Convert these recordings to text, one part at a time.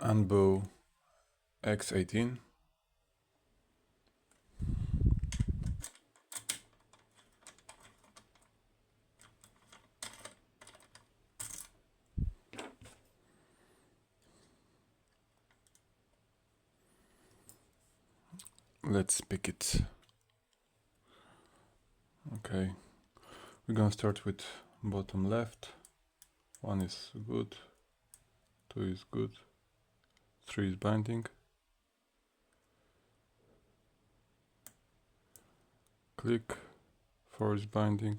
Anbo X18. Let's pick it. Okay, we're gonna start with bottom left. 1 is good, 2 is good, 3 is binding. Click, 4 is binding.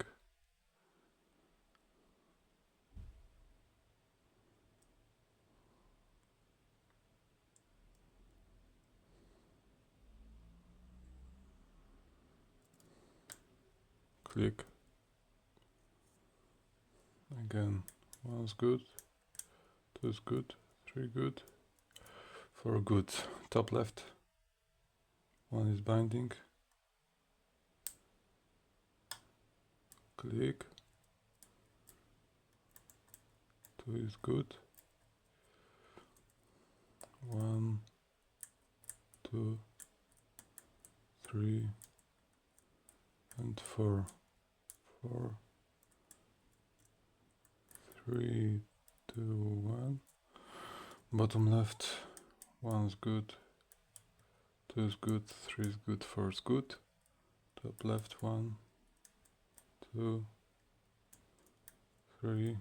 Click. Again, 1 is good, 2 is good, 3 good, 4 good. Top left, 1 is binding. Click. 2 is good. 1, 2, 3, and 4. 4, 3, 2, 1. Bottom left, 1 is good, 2 is good, 3 is good, 4 is good. Top left, 1, 2, 3,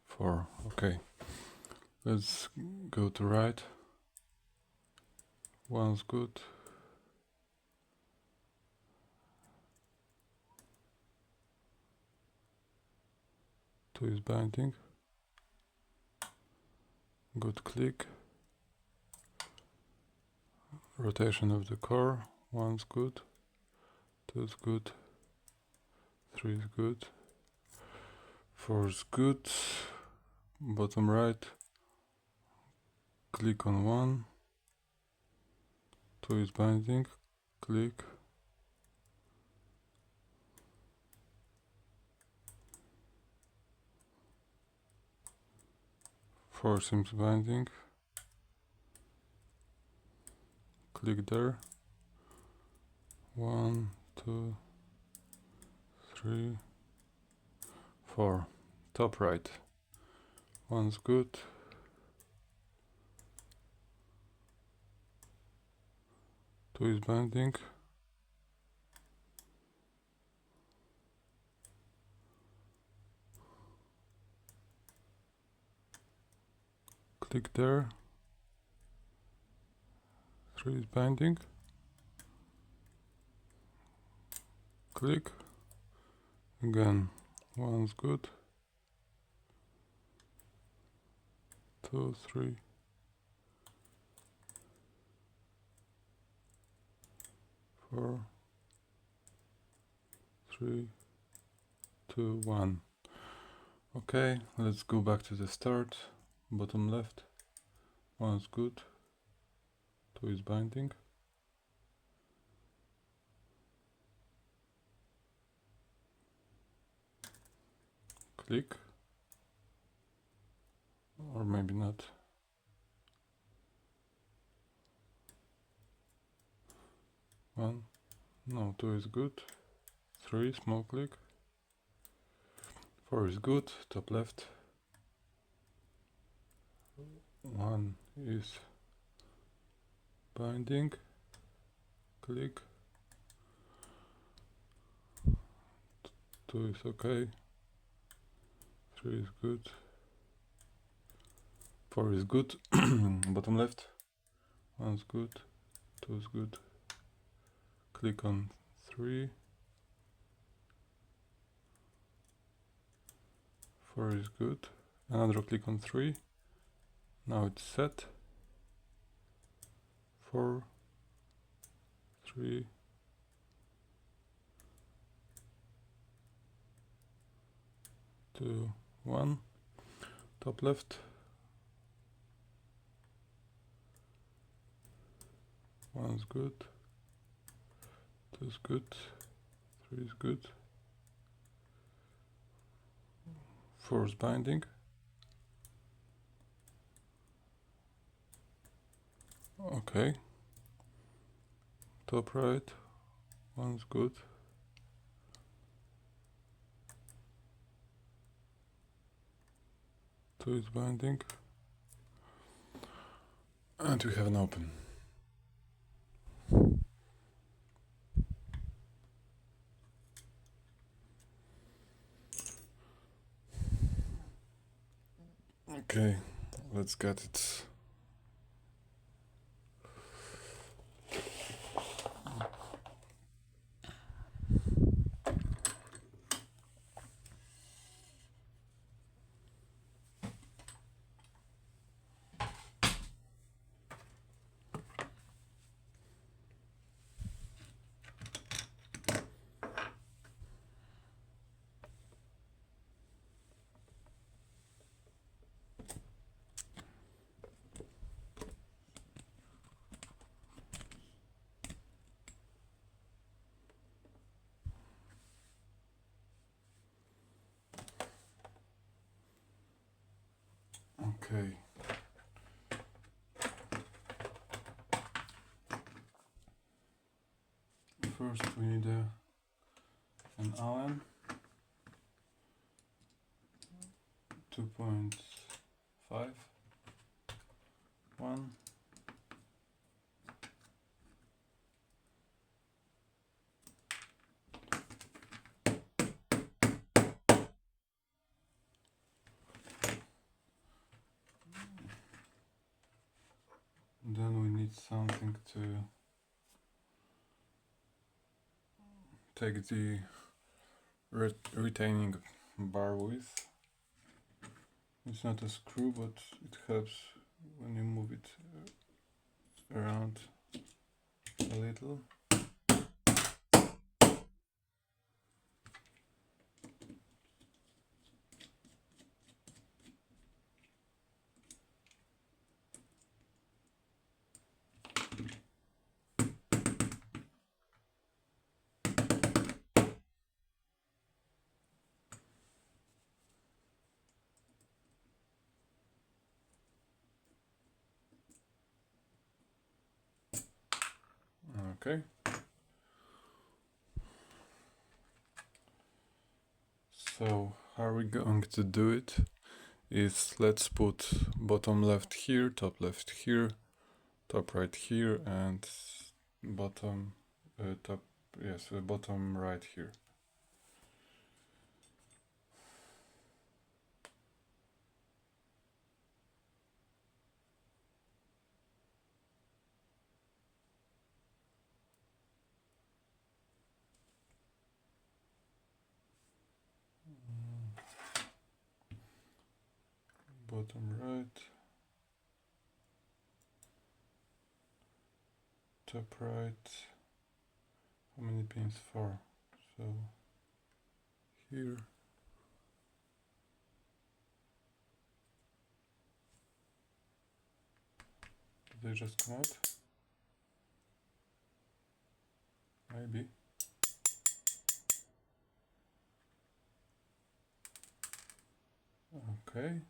4. Okay, let's go to right. 1 is good, 2 is binding. Good click. Rotation of the core, 1 is good, 2 is good, 3 is good, 4 is good. Bottom right, click on 1, 2 is binding, click, 4 seems binding, click there, 1, 2, 3, 4. Top right, 1's good, 2 is binding, click there, 3 is binding, click, again, 1's good, 2, 3, 4, 3, 2, 1. Okay, let's go back to the start. Bottom left, 1 is good, 2 is binding, click, or maybe not. One, no, 2 is good, 3, small click, 4 is good, top left, 1 is binding, click, 2 is okay, 3 is good, 4 is good, bottom left, 1 is good, 2 is good, click on 3, 4 is good, another click on 3, now it's set, 4, 3, 2, 1, top left, 1 is good, 2 is good, 3 is good, 4 is binding, Okay. Top right, one's good. Two is binding. And we have an open. Okay, let's get it. Okay. First we need an Allen 2.5 one. Then we need something to take the retaining bar with. It's not a screw, but it helps when you move it around a little. Okay. So how are we going to do it? Is let's put bottom left here, top left here, top right here, and bottom bottom right here. Bottom right, top right. How many pins? 4. So here. Did they just come out? Maybe. Okay.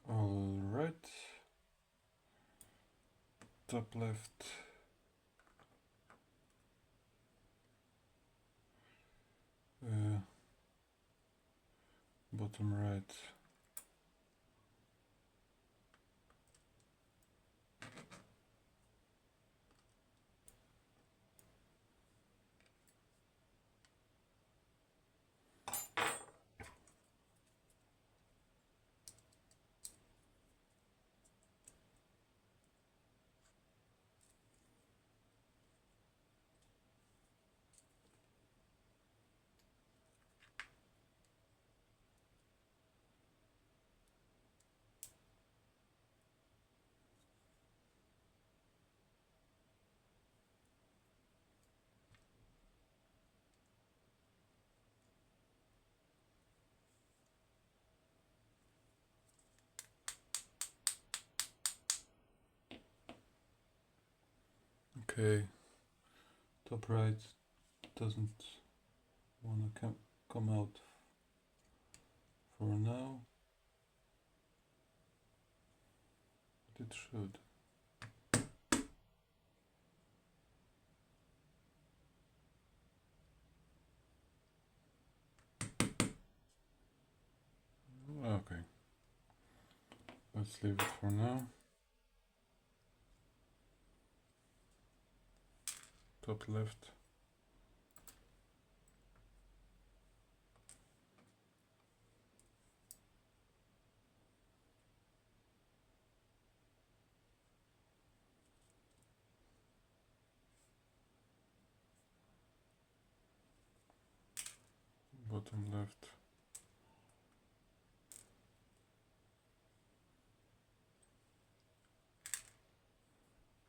All right. Top left. Bottom right. Okay, top right doesn't wanna come out for now, but it should. Okay, let's leave it for now. Top left. Bottom left.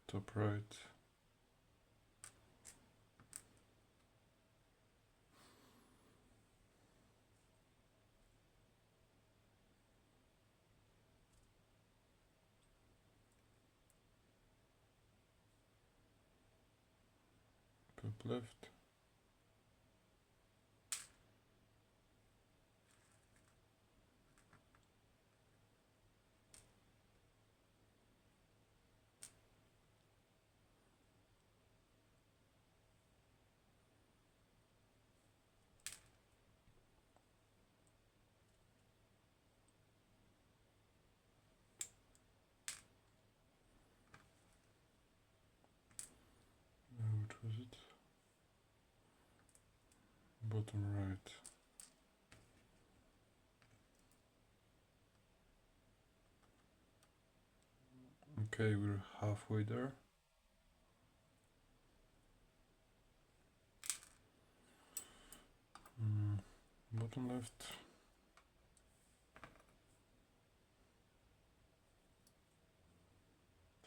Top right. Top left. Which was it? Bottom right. Okay, we're halfway there. Bottom left.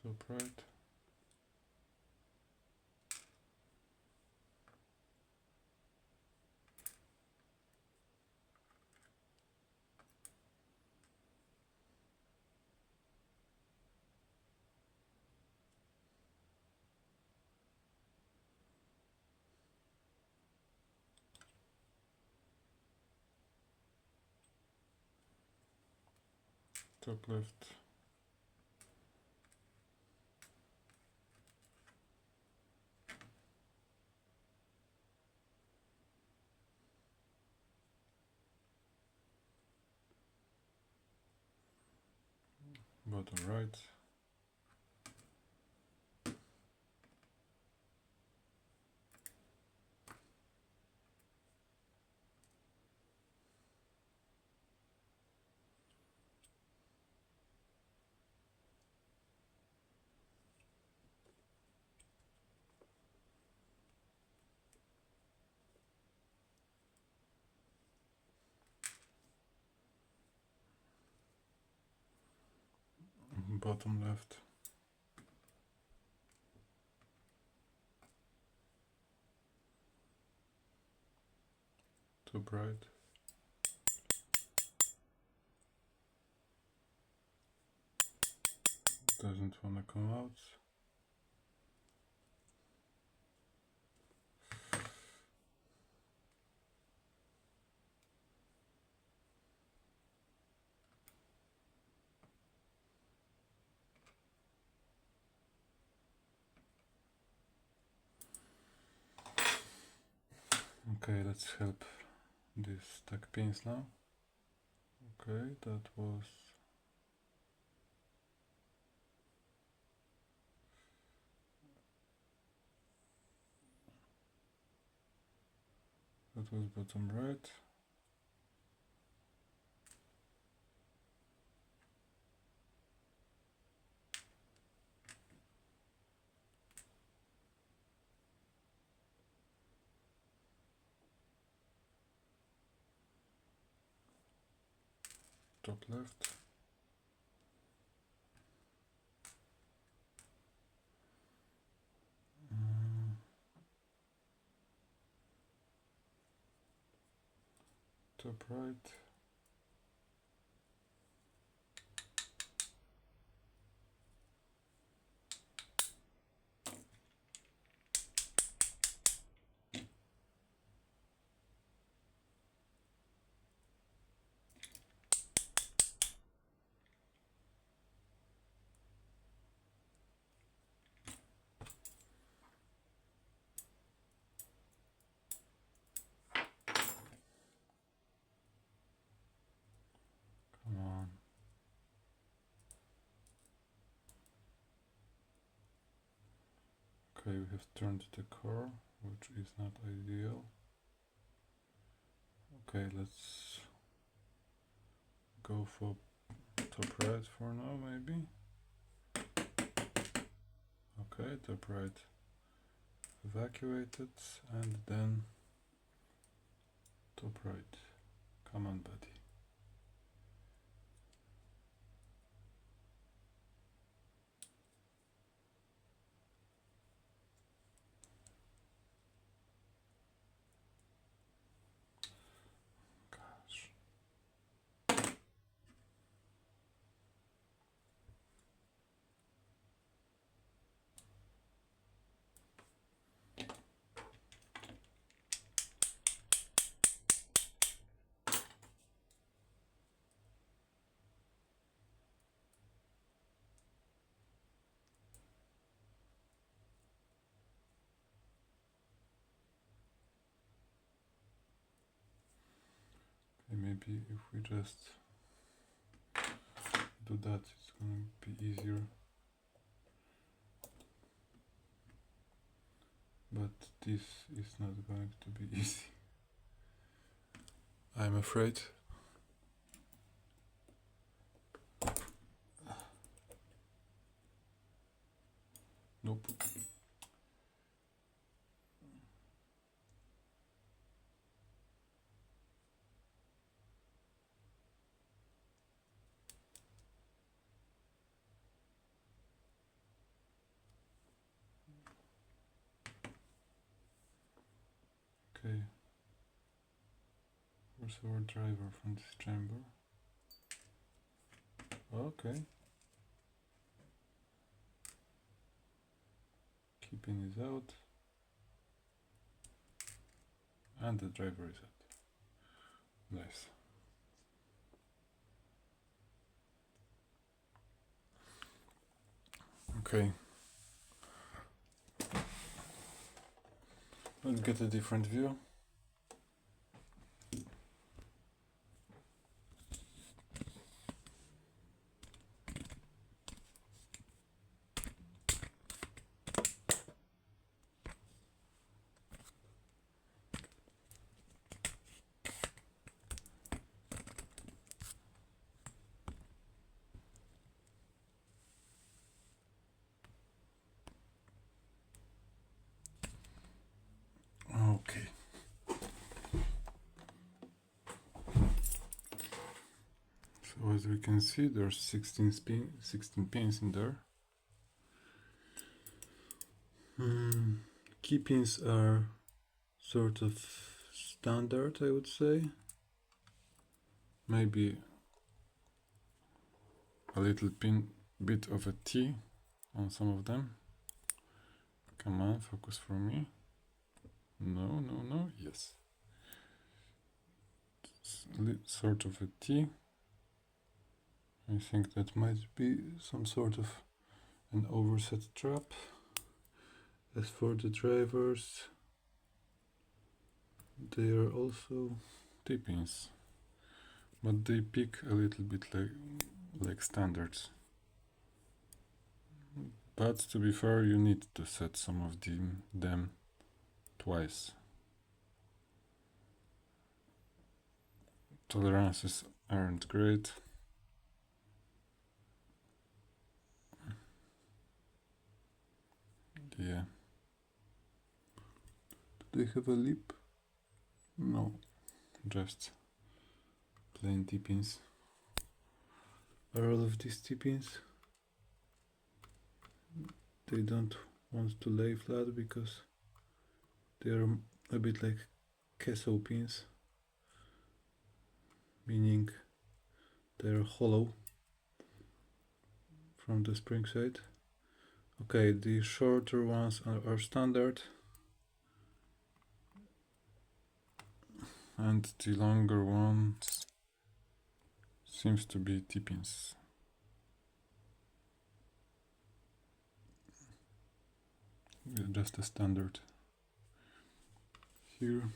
Top right. Top left. Bottom right. Bottom left. Top right. Doesn't wanna come out. Okay, let's help these stack pins now. Okay, that was bottom right. Top left. Top right. Okay, we have turned the car, which is not ideal. Okay, let's go for top right for now, maybe. Okay, top right evacuated, and then top right. Come on, buddy. Gosh. Okay, maybe if we just do that, it's gonna be easier. But this is not going to be easy, I'm afraid. Nope. Okay. Where's our driver from this chamber? Okay. Keeping is out. And the driver is out. Nice. Okay. Let's get a different view. Okay. So as we can see, there's 16 pins in there. Key pins are sort of standard, I would say. Maybe a little bit of a T on some of them. Come on, focus for me. No, no, no, yes. Sort of a T. I think that might be some sort of an overset trap. As for the drivers, they are also T-pins, but they peak a little bit like standards. But to be fair, you need to set some of them twice. Tolerances aren't great. Yeah. Do they have a lip? No, just plain T-pins. Are all of these T-pins? They don't want to lay flat because they are a bit like Kesso pins, meaning they're hollow from the spring side. Okay, the shorter ones are standard, and the longer ones seems to be T-pins. Just a standard here.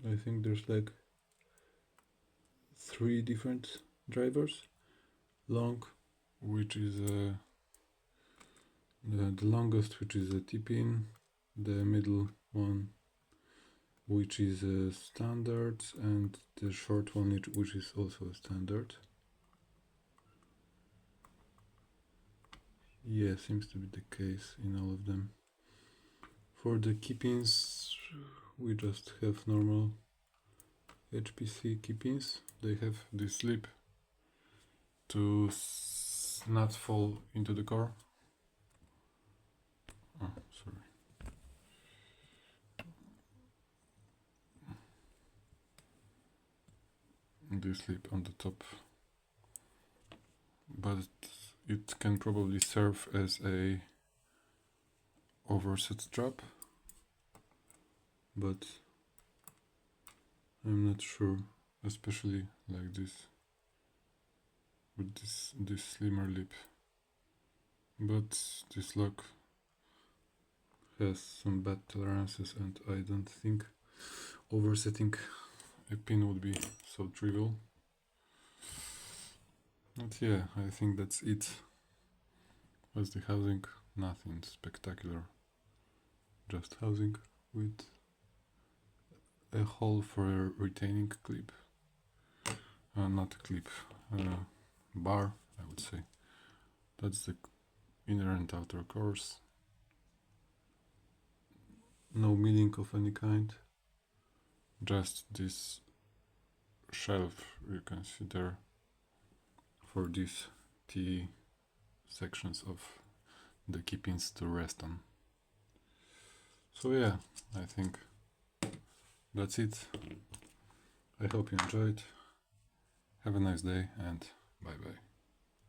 I think there's like three different drivers. Long, which is the longest, which is a T-pin, the middle one, which is a standard, and the short one, which is also a standard. Yeah, seems to be the case in all of them. For the key pins, we just have normal HPC key pins. They have this slip to not fall into the core. Oh, sorry. This slip on the top, but it can probably serve as a overset strap, but I'm not sure, especially like this with this slimmer lip. But this lock has some bad tolerances, and I don't think oversetting a pin would be so trivial. But yeah, I think that's it. As the housing, nothing spectacular, just housing with a hole for a retaining clip, not a clip, bar, I would say. That's the inner and outer cores. No milling of any kind, just this shelf you can see there for these T sections of the key pins to rest on. So yeah, I think that's it. I hope you enjoyed. Have a nice day and bye bye.